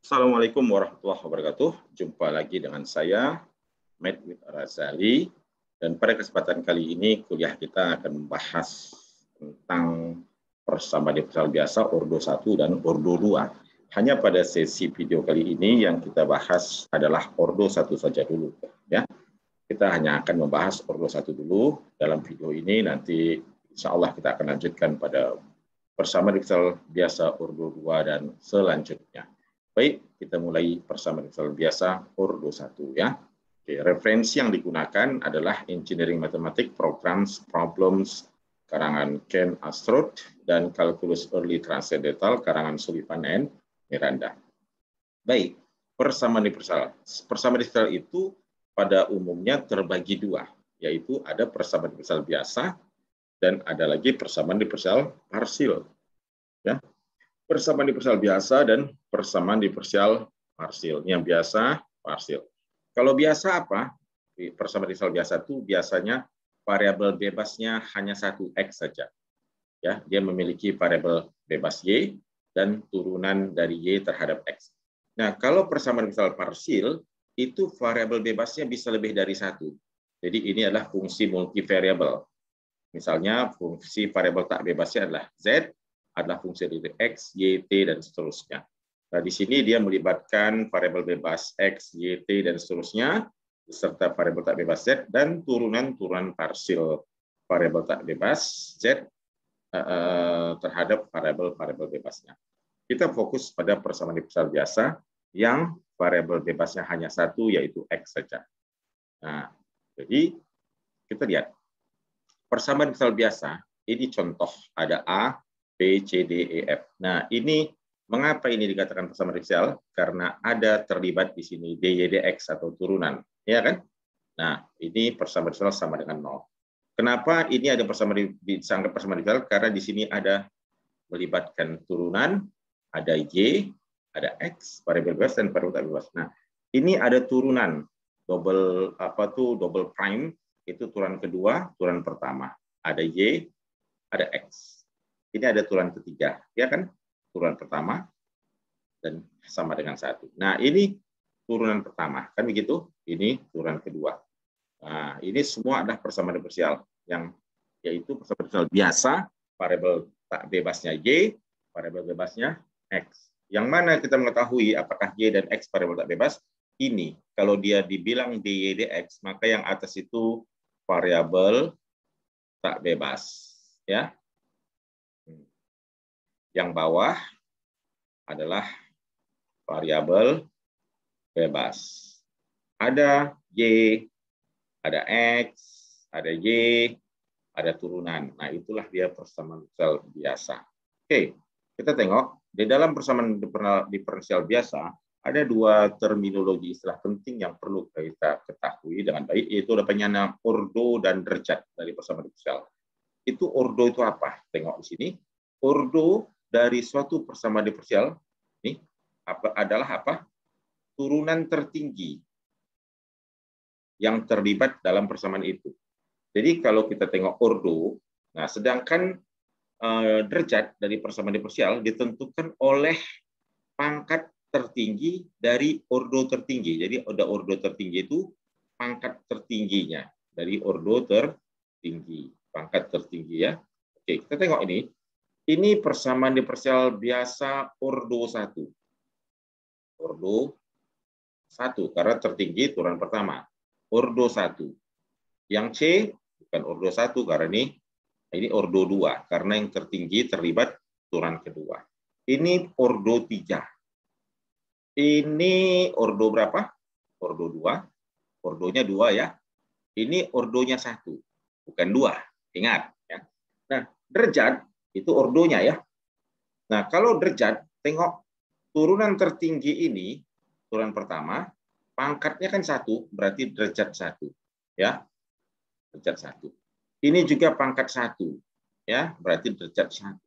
Assalamualaikum warahmatullahi wabarakatuh. Jumpa lagi dengan saya, Matt with Razali. Dan pada kesempatan kali ini, kuliah kita akan membahas tentang persamaan diferensial biasa ordo 1 dan ordo 2. Hanya pada sesi video kali ini yang kita bahas adalah ordo 1 saja dulu. Ya, kita hanya akan membahas ordo 1 dulu. Dalam video ini nanti insya Allah kita akan lanjutkan pada persamaan diferensial biasa ordo 2 dan selanjutnya. Baik, kita mulai persamaan diferensial biasa ordo 1 ya. Oke, referensi yang digunakan adalah Engineering Mathematics Programs Problems karangan Ken Astrup dan Calculus Early Transcendental karangan Sullivan and Miranda. Baik, persamaan diferensial. Persamaan diferensial itu pada umumnya terbagi dua, yaitu ada persamaan diferensial biasa dan ada lagi persamaan diferensial parsial. Ya. Persamaan diferensial biasa dan persamaan diferensial parsial. Yang biasa, parsial. Kalau biasa apa? Persamaan diferensial biasa itu biasanya variabel bebasnya hanya satu X saja. Ya, dia memiliki variabel bebas Y dan turunan dari Y terhadap X. Nah, kalau persamaan diferensial parsial, itu variabel bebasnya bisa lebih dari satu. Jadi ini adalah fungsi multivariabel. Misalnya fungsi variabel tak bebasnya adalah Z, adalah fungsi dari X, Y, T, dan seterusnya. Nah, di sini dia melibatkan variabel bebas X, Y, T, dan seterusnya, beserta variabel tak bebas Z, dan turunan-turunan parsial variabel tak bebas Z terhadap variabel-variabel bebasnya. Kita fokus pada persamaan diferensial biasa yang variabel bebasnya hanya satu, yaitu X saja. Nah, jadi kita lihat. Persamaan diferensial biasa, ini contoh, ada A, B, C, D, E, F. Nah, ini mengapa ini dikatakan persamaan diferensial? Karena ada terlibat di sini dy dx atau turunan, ya kan? Nah, ini persamaan diferensial sama dengan 0. Kenapa ini ada dianggap persamaan diferensial? Karena di sini ada melibatkan turunan, ada y, ada x, variabel bebas dan variabel tak bebas. Nah, ini ada turunan double double prime, itu turunan kedua, turunan pertama. Ada y, ada x. Ini ada turunan ketiga, ya kan? Turunan pertama dan sama dengan satu. Nah, ini turunan pertama, kan begitu? Ini turunan kedua. Nah, ini semua adalah persamaan diferensial yang yaitu persamaan diferensial biasa, variabel tak bebasnya y, variabel bebasnya x. Yang mana kita mengetahui apakah y dan x variabel tak bebas? Ini kalau dia dibilang dy dx, maka yang atas itu variabel tak bebas, ya. Yang bawah adalah variabel bebas. Ada Y, ada X, ada Y, ada turunan. Nah, itulah dia persamaan diferensial biasa. Oke, kita tengok. Di dalam persamaan diferensial biasa, ada dua terminologi istilah penting yang perlu kita ketahui dengan baik, yaitu ada penyana ordo dan derajat dari persamaan diferensial. Itu ordo itu apa? Tengok di sini. Ordo dari suatu persamaan diferensial ini adalah apa? Turunan tertinggi yang terlibat dalam persamaan itu. Jadi kalau kita tengok ordo, nah sedangkan derajat dari persamaan diferensial ditentukan oleh pangkat tertinggi dari ordo tertinggi. Jadi ada ordo tertinggi itu pangkat tertingginya dari ordo tertinggi, pangkat tertinggi ya. Oke, kita tengok ini. Ini persamaan diferensial biasa ordo 1. Ordo 1, karena tertinggi turunan pertama. Ordo 1. Yang C, bukan ordo 1, karena ini ordo 2, karena yang tertinggi terlibat turunan kedua. Ini ordo 3. Ini ordo berapa? Ordo 2. Ordonya 2 ya. Ini ordonya 1, bukan 2. Ingat. Ya. Nah, derajat itu ordonya ya. Nah, kalau derajat, tengok turunan tertinggi ini, turunan pertama, pangkatnya kan 1, berarti derajat 1. Ya, derajat 1. Ini juga pangkat 1, ya, berarti derajat 1.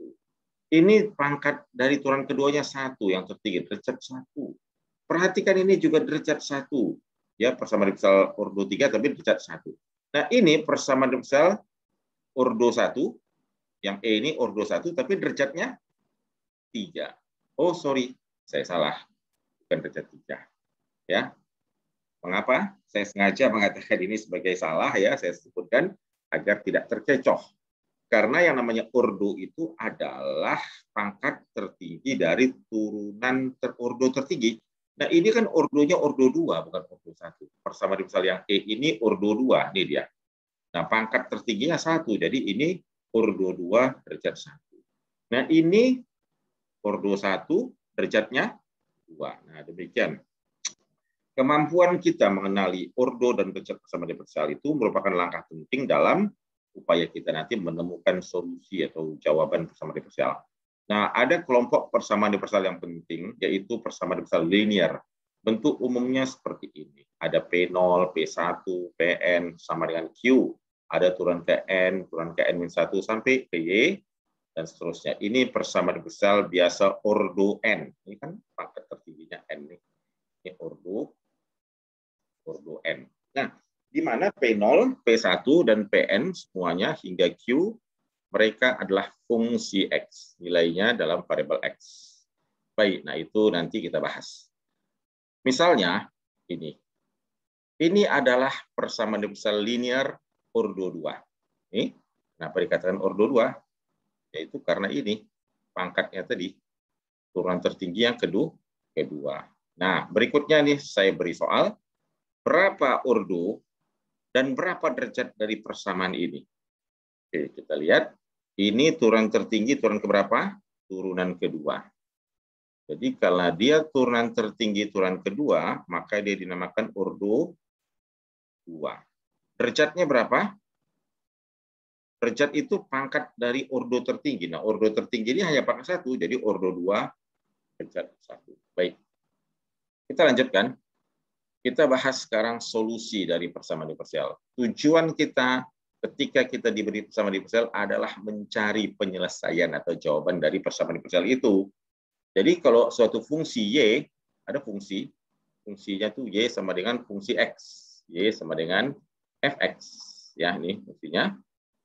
Ini pangkat dari turunan keduanya 1, yang tertinggi, derajat 1. Perhatikan ini juga derajat 1. Ya, persamaan diferensial ordo 3, tapi derajat 1. Nah, ini persamaan diferensial ordo 1, yang E ini ordo 1, tapi derajatnya 3. Oh, sorry, saya salah. bukan derajat 3. Ya. Mengapa? Saya sengaja mengatakan ini sebagai salah ya, saya sebutkan agar tidak terkecoh. Karena yang namanya ordo itu adalah pangkat tertinggi dari turunan ordo tertinggi. Nah, ini kan ordonya ordo 2, bukan ordo 1. Persamaan differential yang E ini ordo 2, ini dia. Nah, pangkat tertingginya 1, jadi ini ordo 2 derajat 1. Nah, ini ordo 1 derajatnya 2. Nah, demikian. Kemampuan kita mengenali ordo dan derajat persamaan differential itu merupakan langkah penting dalam upaya kita nanti menemukan solusi atau jawaban persamaan differential. Nah, ada kelompok persamaan differential yang penting, yaitu persamaan differential linear. Bentuk umumnya seperti ini. Ada P0, P1, Pn sama dengan Q. Ada turun ke N, turun ke N-1 sampai ke Y, dan seterusnya. Ini persamaan differential biasa ordo N. Ini kan pangkat tertingginya N. Ini ordo N. Nah, di mana P0, P1, dan Pn semuanya hingga Q, mereka adalah fungsi X. Nilainya dalam variabel X. Baik, nah itu nanti kita bahas. Misalnya, ini. Ini adalah persamaan differential linear ordo 2. Ini, kenapa dikatakan ordo 2? Yaitu karena ini, pangkatnya tadi, turunan tertinggi yang kedua. Nah, berikutnya nih, saya beri soal. Berapa ordo dan berapa derajat dari persamaan ini? Oke, kita lihat. Ini turunan tertinggi, turunan keberapa? Turunan kedua. Jadi kalau dia turunan tertinggi, turunan kedua, maka dia dinamakan ordo 2. Derajatnya berapa? Derajat itu pangkat dari ordo tertinggi. Nah, ordo tertinggi ini hanya pangkat 1, jadi ordo 2, derajat 1. Baik. Kita lanjutkan. Kita bahas sekarang solusi dari persamaan differential. Tujuan kita ketika kita diberi persamaan differential adalah mencari penyelesaian atau jawaban dari persamaan differential itu. Jadi kalau suatu fungsi Y, ada fungsinya tuh Y sama dengan fungsi X. Y sama dengan Fx. Ya, ini fungsinya.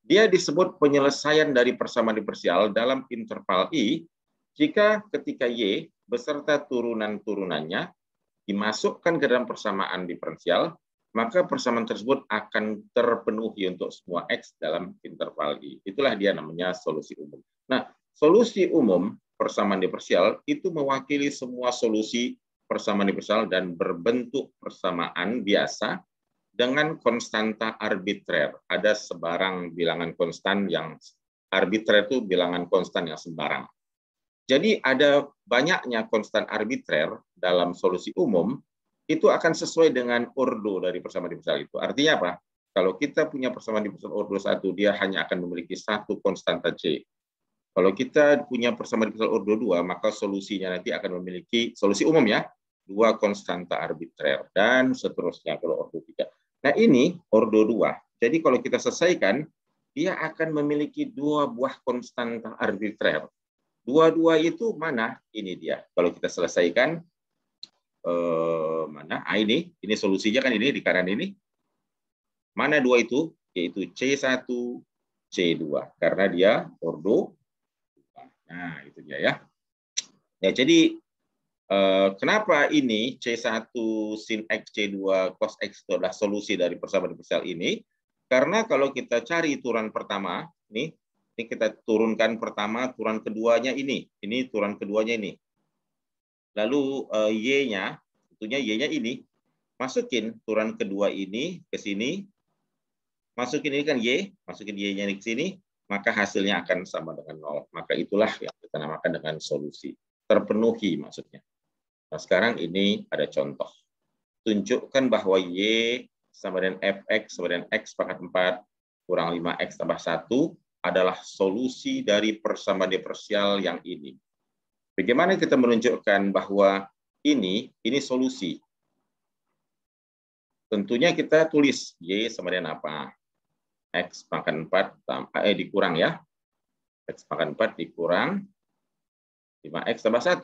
Dia disebut penyelesaian dari persamaan differential dalam interval I jika ketika Y beserta turunan-turunannya dimasukkan ke dalam persamaan diferensial, maka persamaan tersebut akan terpenuhi untuk semua X dalam interval I. Itulah dia namanya solusi umum. Nah, solusi umum persamaan diferensial itu mewakili semua solusi persamaan diferensial dan berbentuk persamaan biasa dengan konstanta arbitrer. Ada sebarang bilangan konstan yang arbitrer itu bilangan konstan yang sembarang. Jadi ada banyaknya konstan arbitrer dalam solusi umum, itu akan sesuai dengan ordo dari persamaan differential itu. Artinya apa? Kalau kita punya persamaan differential ordo 1, dia hanya akan memiliki satu konstanta C. Kalau kita punya persamaan differential ordo 2, maka solusinya nanti akan memiliki, solusi umum ya, 2 konstanta arbitrer, dan seterusnya kalau ordo 3. Nah ini ordo 2. Jadi kalau kita selesaikan, dia akan memiliki 2 buah konstanta arbitrer. Dua-dua itu mana? Ini dia. Kalau kita selesaikan, mana? Ini solusinya kan ini di kanan ini. Mana 2 itu? Yaitu C1, C2. Karena dia ordo. Nah, itu dia ya. Ya, jadi kenapa ini C1 sin X, C2 cos X itu adalah solusi dari persamaan differential ini? Karena kalau kita cari turunan pertama, ini kita turunkan pertama, turunan keduanya ini turunan keduanya ini. Lalu Y-nya, tentunya Y-nya ini, masukin turunan kedua ini ke sini, masukin ini kan Y, masukin Y-nya ke sini, maka hasilnya akan sama dengan 0. Maka itulah yang kita namakan dengan solusi. Terpenuhi maksudnya. Nah sekarang ini ada contoh. Tunjukkan bahwa Y sama dengan Fx sama dengan X pangkat 4 kurang 5X tambah 1 adalah solusi dari persamaan diferensial yang ini. Bagaimana kita menunjukkan bahwa ini solusi? Tentunya kita tulis Y sama dengan apa? X pangkat 4 dikurang ya. X pangkat 4 dikurang 5X tambah 1.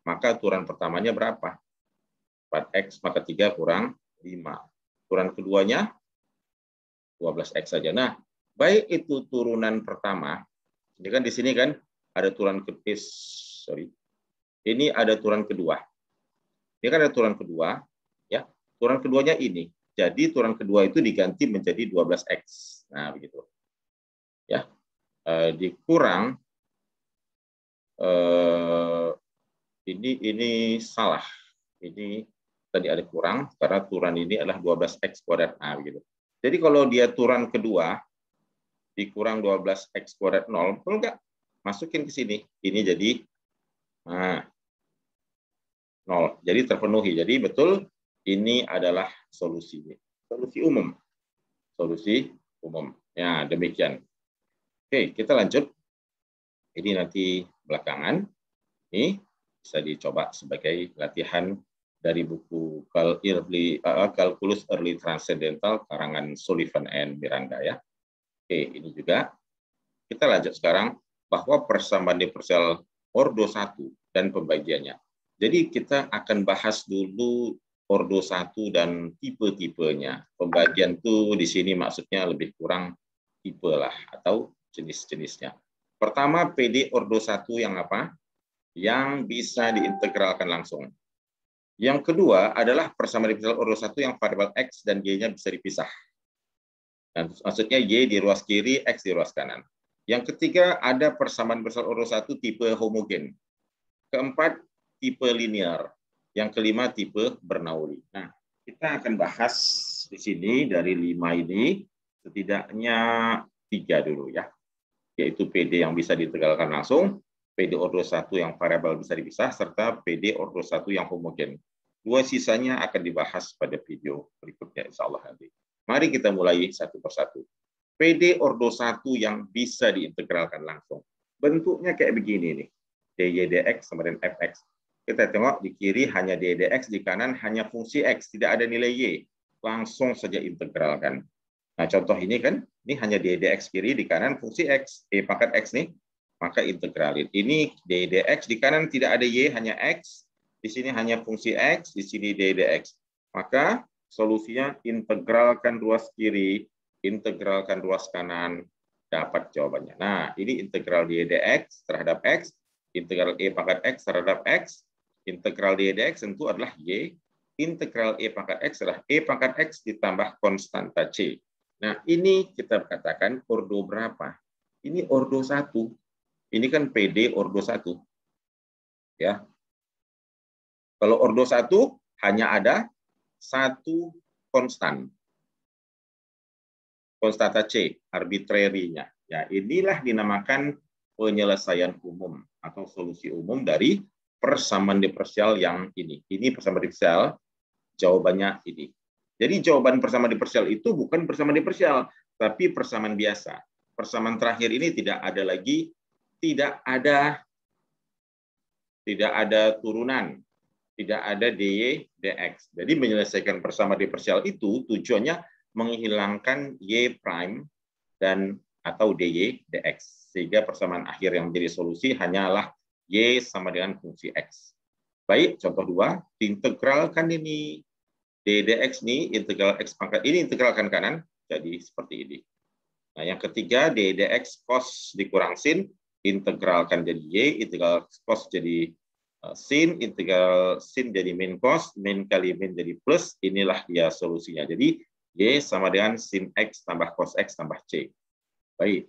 Maka turunan pertamanya berapa? 4X pangkat 3 kurang 5. Turunan keduanya 12X saja. Nah, baik itu turunan pertama, ini kan di sini kan ada turunan ini ada turunan kedua. Ini kan ada turunan kedua, ya. Turunan keduanya ini. Jadi turunan kedua itu diganti menjadi 12X. Nah, begitu. Ya. Dikurang ini salah. Ini tadi ada kurang karena turunan ini adalah 12X kuadrat. Nah, begitu. Jadi kalau dia turunan kedua dikurang 12X kuadrat 0, betul nggak? Masukin ke sini. Ini jadi 0. Jadi terpenuhi. Jadi betul ini adalah solusi. Solusi umum. Solusi umum. Ya, demikian. Oke, kita lanjut. Ini nanti belakangan. Ini bisa dicoba sebagai latihan dari buku Calculus Early Transcendental karangan Sullivan and Miranda ya. Oke, ini juga. Kita lanjut sekarang bahwa persamaan diferensial ordo 1 dan pembagiannya. Jadi kita akan bahas dulu ordo 1 dan tipe-tipenya. Pembagian itu di sini maksudnya lebih kurang tipe lah atau jenis-jenisnya. Pertama, PD ordo 1 yang apa? Yang bisa diintegralkan langsung. Yang kedua adalah persamaan diferensial ordo 1 yang variabel X dan Y-nya bisa dipisah. Dan maksudnya Y di ruas kiri, X di ruas kanan. Yang ketiga ada persamaan diferensial ordo 1 tipe homogen. Keempat, tipe linear. Yang kelima, tipe Bernoulli. Nah, kita akan bahas di sini dari 5 ini, setidaknya 3 dulu ya. Yaitu PD yang bisa diintegralkan langsung, PD ordo 1 yang variabel bisa dipisah, serta PD ordo 1 yang homogen. 2 sisanya akan dibahas pada video berikutnya, insya Allah nanti. Mari kita mulai satu persatu. PD ordo 1 yang bisa diintegralkan langsung. Bentuknya kayak begini nih. dy dx sama dengan fx. Kita tengok di kiri hanya dy dx, di kanan hanya fungsi x, tidak ada nilai y. Langsung saja integralkan. Nah, contoh ini kan, ini hanya dy dx kiri, di kanan fungsi x, pangkat x nih, maka integralin. Ini dy dx, di kanan tidak ada y, hanya x, di sini hanya fungsi x, di sini dy dx. Maka solusinya integralkan ruas kiri, integralkan ruas kanan, dapat jawabannya. Nah, ini integral dy dx terhadap x, integral pangkat x terhadap x, integral dy dx tentu adalah y, integral pangkat x adalah pangkat x ditambah konstanta c. Nah, ini kita katakan ordo berapa? Ini ordo 1. Ini kan PD ordo 1. Ya. Kalau ordo 1 hanya ada satu konstan. Konstanta C, arbitrary-nya. Ya, inilah dinamakan penyelesaian umum atau solusi umum dari persamaan diferensial yang ini. Ini persamaan diferensial, jawabannya ini. Jadi jawaban persamaan diferensial itu bukan persamaan diferensial, tapi persamaan biasa. Persamaan terakhir ini tidak ada lagi, tidak ada turunan, tidak ada dy dx. Jadi menyelesaikan persamaan diferensial itu tujuannya menghilangkan y prime dan atau dy dx, sehingga persamaan akhir yang menjadi solusi hanyalah y sama dengan fungsi x. Baik, contoh 2, diintegralkan ini dy dx nih, integral x pangkat ini integralkan kanan, jadi seperti ini. Nah, yang ketiga dy dx cos dikurang sin, integralkan jadi y, integral cos jadi sin, integral sin jadi min cos, min kali min jadi plus, inilah dia solusinya. Jadi y sama dengan sin x tambah cos x tambah c. Baik,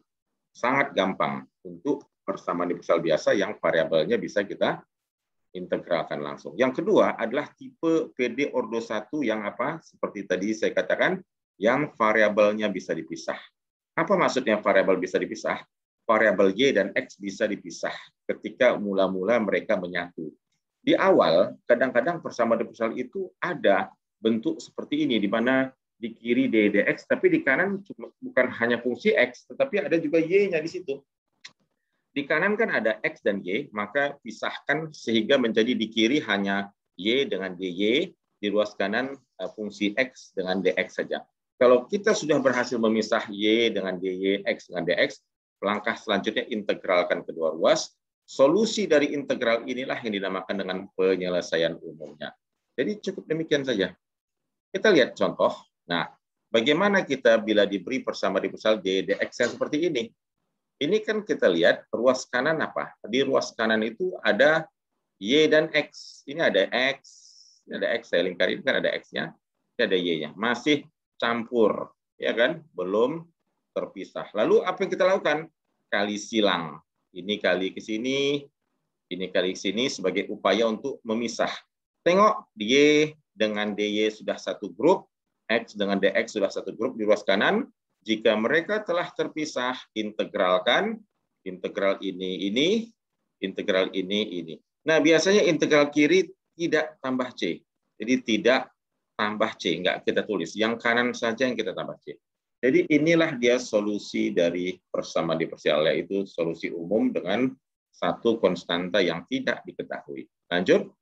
sangat gampang untuk persamaan diferensial biasa yang variabelnya bisa kita integralkan langsung. Yang kedua adalah tipe PD ordo 1 yang apa? Seperti tadi saya katakan, yang variabelnya bisa dipisah. Apa maksudnya variabel bisa dipisah? Variabel y dan x bisa dipisah ketika mula-mula mereka menyatu. Di awal, kadang-kadang persamaan diferensial itu ada bentuk seperti ini, di mana di kiri dy dx, tapi di kanan bukan hanya fungsi x, tetapi ada juga y-nya di situ. Di kanan kan ada x dan y, maka pisahkan sehingga menjadi di kiri hanya y dengan dy, di ruas kanan fungsi x dengan dx saja. Kalau kita sudah berhasil memisah y dengan dy, x dengan dx, langkah selanjutnya integralkan kedua ruas. Solusi dari integral inilah yang dinamakan dengan penyelesaian umumnya. Jadi cukup demikian saja. Kita lihat contoh. Nah, bagaimana kita bila diberi persamaan diferensial dy dx yang seperti ini? Ini kan kita lihat ruas kanan apa? Di ruas kanan itu ada y dan x. Ini ada x, Ini ada X, saya lingkar ini kan ada X-nya, ini ada Y-nya. Masih campur, ya kan? Belum terpisah. Lalu apa yang kita lakukan? Kali silang. Ini kali ke sini, ini kali ke sini sebagai upaya untuk memisah. Tengok, Y dengan DY sudah satu grup, X dengan DX sudah satu grup di ruas kanan. Jika mereka telah terpisah, integralkan. Integral ini, integral ini. Nah, biasanya integral kiri tidak tambah C. Jadi tidak tambah C, enggak kita tulis. Yang kanan saja yang kita tambah C. Jadi inilah dia solusi dari persamaan diferensial, yaitu solusi umum dengan satu konstanta yang tidak diketahui. Lanjut,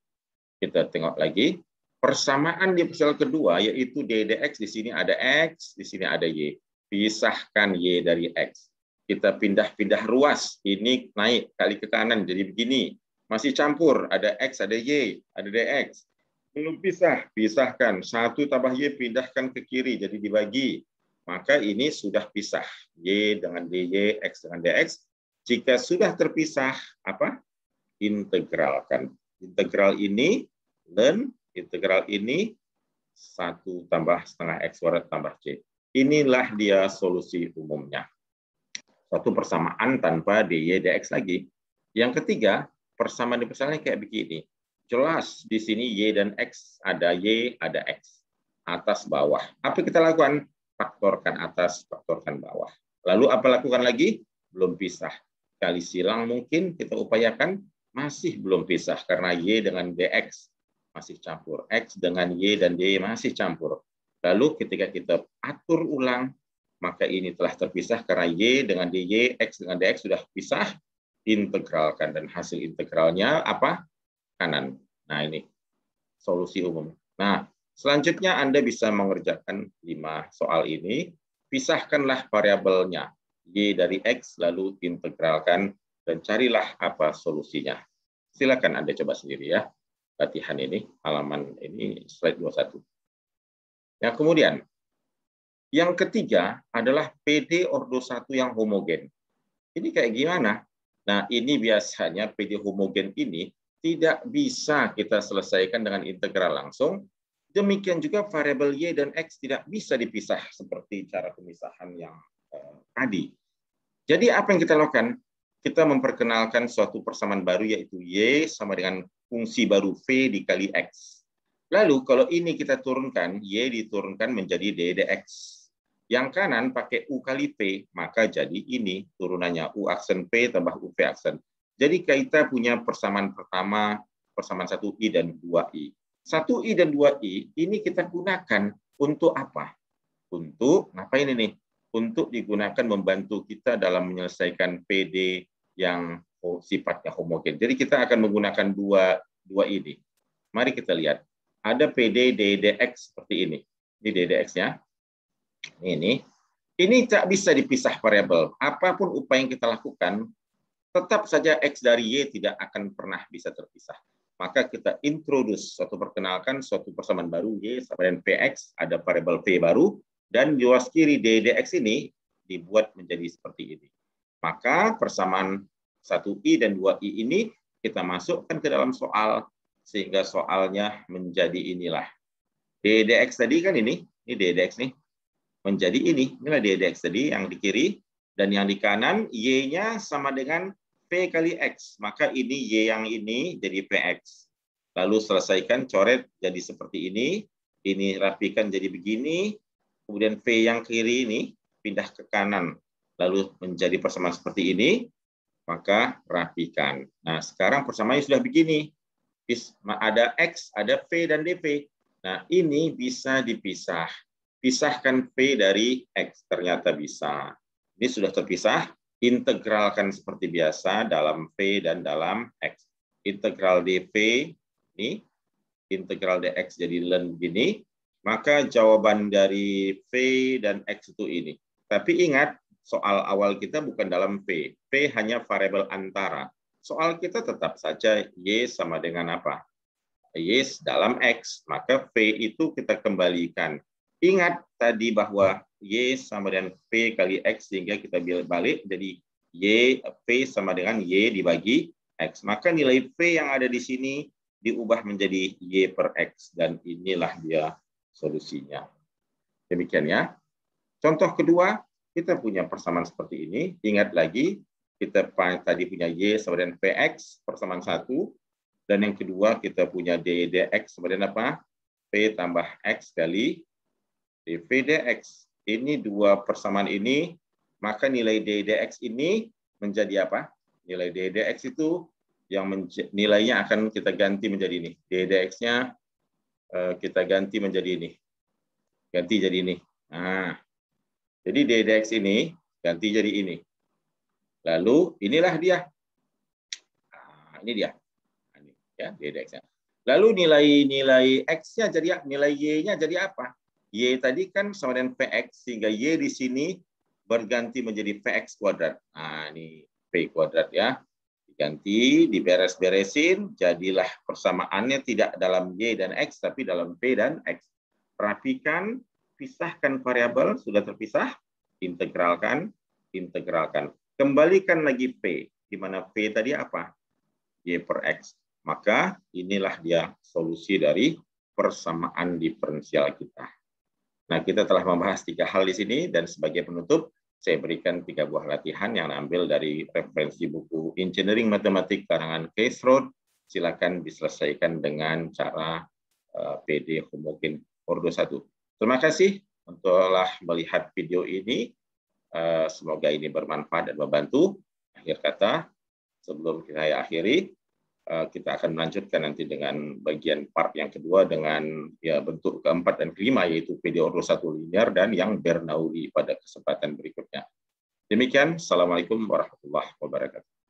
kita tengok lagi. Persamaan diferensial kedua, yaitu D dx, di sini ada X, di sini ada Y. Pisahkan Y dari X. Kita pindah-pindah ruas. Ini naik kali ke kanan, jadi begini. Masih campur, ada X, ada Y, ada dx. Belum pisah, pisahkan. 1 tambah Y pindahkan ke kiri, jadi dibagi. Maka ini sudah pisah. Y dengan dy, X dengan dx. Jika sudah terpisah, apa? Integralkan. Integral ini, dan integral ini, 1 tambah setengah X kuadrat tambah C. Inilah dia solusi umumnya. Suatu persamaan tanpa dy dx lagi. Yang ketiga, persamaan diferensialnya kayak begini. Jelas di sini Y dan X, ada Y, ada X. Atas bawah. Apa kita lakukan? Faktorkan atas, faktorkan bawah. Lalu apa lakukan lagi? Belum pisah. Kali silang mungkin kita upayakan, masih belum pisah karena Y dengan DX masih campur. X dengan Y dan Y masih campur. Lalu ketika kita atur ulang, maka ini telah terpisah karena Y dengan DY, X dengan DX sudah pisah, integralkan. Dan hasil integralnya apa? Kanan. Nah, ini solusi umum. Nah, selanjutnya Anda bisa mengerjakan 5 soal ini. Pisahkanlah variabelnya. Y dari X, lalu integralkan, dan carilah apa solusinya. Silakan Anda coba sendiri ya. Latihan ini, halaman ini, slide 21. Ya, kemudian, yang ketiga adalah PD ordo 1 yang homogen. Ini kayak gimana? Nah, ini biasanya PD homogen ini tidak bisa kita selesaikan dengan integral langsung. Demikian juga variabel Y dan X tidak bisa dipisah seperti cara pemisahan yang tadi. Jadi apa yang kita lakukan? Kita memperkenalkan suatu persamaan baru, yaitu Y sama dengan fungsi baru V dikali X. Lalu kalau ini kita turunkan, Y diturunkan menjadi D dx. Yang kanan pakai U kali P, maka jadi ini turunannya U aksen P tambah UV aksen. Jadi kita punya persamaan pertama, persamaan 1I dan 2I. 1I dan 2I ini kita gunakan untuk apa? Untuk ngapain ini? Untuk digunakan membantu kita dalam menyelesaikan PD yang sifatnya homogen. Jadi kita akan menggunakan dua ini. Mari kita lihat. Ada PD D dx seperti ini. Ini D dx-nya. Ini tak bisa dipisah variabel. Apapun upaya yang kita lakukan, tetap saja X dari Y tidak akan pernah bisa terpisah. Maka kita introduce, perkenalkan suatu persamaan baru, Y sama dengan Px, ada variabel V baru, dan di luas kiri D dx ini dibuat menjadi seperti ini. Maka persamaan 1I dan 2I ini kita masukkan ke dalam soal, sehingga soalnya menjadi inilah. D dx tadi kan ini D dx nih, menjadi inilah D dx tadi yang di kiri, dan yang di kanan Y-nya sama dengan P kali X, maka ini Y yang ini jadi PX. Lalu selesaikan, coret jadi seperti ini rapikan jadi begini, kemudian V yang kiri ini pindah ke kanan, lalu menjadi persamaan seperti ini, maka rapikan. Nah, sekarang persamaannya sudah begini. Ada X, ada V dan DV. Nah, ini bisa dipisah. Pisahkan V dari X, ternyata bisa. Ini sudah terpisah, integralkan seperti biasa dalam V dan dalam X. Integral dV, ini, integral dx jadi ln begini, maka jawaban dari V dan X itu ini. Tapi ingat, soal awal kita bukan dalam V. V hanya variabel antara. Soal kita tetap saja Y sama dengan apa? Y dalam X, maka V itu kita kembalikan. Ingat tadi bahwa Y sama dengan V kali X, sehingga kita balik jadi Y, V sama dengan Y dibagi X. Maka nilai V yang ada di sini diubah menjadi Y per X, dan inilah dia solusinya. Demikian ya. Contoh kedua, kita punya persamaan seperti ini. Ingat lagi, kita tadi punya Y sama dengan Px persamaan 1, dan yang kedua kita punya dx sama dengan apa? P tambah X kali dV dx. Ini dua persamaan ini, maka nilai dx ini menjadi apa? Nilai dx itu yang nilainya akan kita ganti menjadi ini. Dx-nya kita ganti menjadi ini. Ganti jadi ini. Nah, jadi dx ini ganti jadi ini. Lalu inilah dia. Nah, ini dia. Nah, ini ya dx-nya. Lalu nilai x-nya jadi nilai y-nya jadi apa? Y tadi kan sama dengan px, sehingga y di sini berganti menjadi px kuadrat. Nah, ini p kuadrat ya. Diganti, diberes-beresin, jadilah persamaannya tidak dalam y dan x, tapi dalam p dan x. Perhatikan, pisahkan variabel, sudah terpisah, integralkan, integralkan. Kembalikan lagi p, di mana p tadi apa? Y per x. Maka inilah dia solusi dari persamaan diferensial kita. Nah, kita telah membahas 3 hal di sini, dan sebagai penutup, saya berikan 3 buah latihan yang diambil dari referensi buku Engineering Matematik karangan Case Road. Silakan diselesaikan dengan cara PD homogen ordo 1. Terima kasih telah melihat video ini. Semoga ini bermanfaat dan membantu. Akhir kata, sebelum saya akhiri, kita akan melanjutkan nanti dengan bagian part yang kedua dengan ya bentuk keempat dan kelima, yaitu PD ordo 1 linear dan yang Bernoulli pada kesempatan berikutnya. Demikian, Assalamualaikum warahmatullahi wabarakatuh.